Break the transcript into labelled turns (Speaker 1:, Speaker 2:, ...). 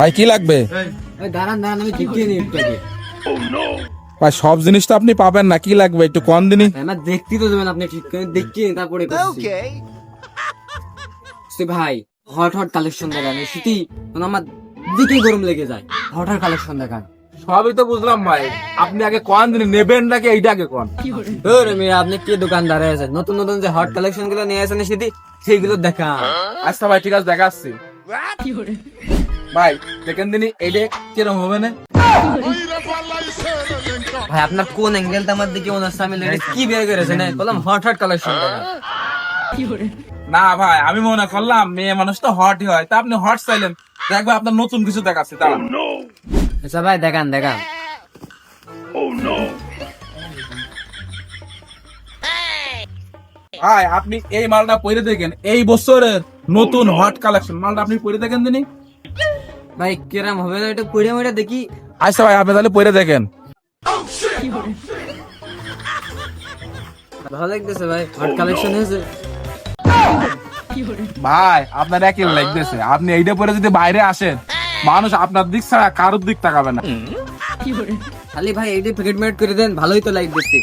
Speaker 1: ভাই কি লাগবে?
Speaker 2: দাঁড়ান দাঁড়ান, আমি ঠিক দিয়ে নিই আপনাকে।
Speaker 1: ভাই সব জিনিস তো আপনি পাবেন না, কি লাগবে একটু কম দিনই।
Speaker 2: আমার দেখতে তো দেবেন, আপনি ঠিক করে দেখিয়ে নিন, তারপরে করছি। ভাই হট হট কালেকশন দেখান, শীতি আমার দিকে গরম লেগে যায়। হট হট কালেকশন দেখান।
Speaker 1: সবই তো বুঝলাম ভাই, আপনি আগে কোন দিন নেবেন নাকি এইটা আগে কোন।
Speaker 2: আপনি কি দোকানদারে আছেন? নতুন নতুন যে হট কালেকশন গুলো নিয়ে আসেন শীতি, সেইগুলো দেখান।
Speaker 1: আচ্ছা ভাই ঠিক আছে, দেখাচ্ছি। ভাই দেখেন দিনই এইটা কিরকম হবে না।
Speaker 2: ভাই আপনার কোন অ্যাঙ্গেলটা আমার দিকে মনে হচ্ছে? আমি কি বের করেছেন? বললাম হট হট কালেকশন দেখান।
Speaker 1: না ভাই, আমি মনে করলাম মেয়ে মানুষ তো হটই হয়, তা আপনি হট চাইলেন, দেখবে আপনার নতুন কিছু দেখাচ্ছি তারা।
Speaker 2: আচ্ছা ভাই দেখান দেখান।
Speaker 1: ভাই আপনি এই মালটা পরে দেখেন, এই বছরের নতুন হট কালেকশন মালটা আপনি পরে দেখেন দিনই।
Speaker 2: ভাই কিরম হবে না এটা পড়ে মরে দেখি।
Speaker 1: আচ্ছা ভাই আপনি তাহলে পরে দেখেন।
Speaker 2: ভালো লাগতেছে ভাই, হট কালেকশন হয়েছে।
Speaker 1: ভাই আপনার একই লাগতেছে, আপনি এইটা পরে যদি বাইরে আসেন, মানুষ আপনার দিক ছাড়া কারোর দিক তাকাবে না।
Speaker 2: খালি ভাই এইটা প্যাকেট মেট করে দেন, ভালোই তো লাইক দেখতে।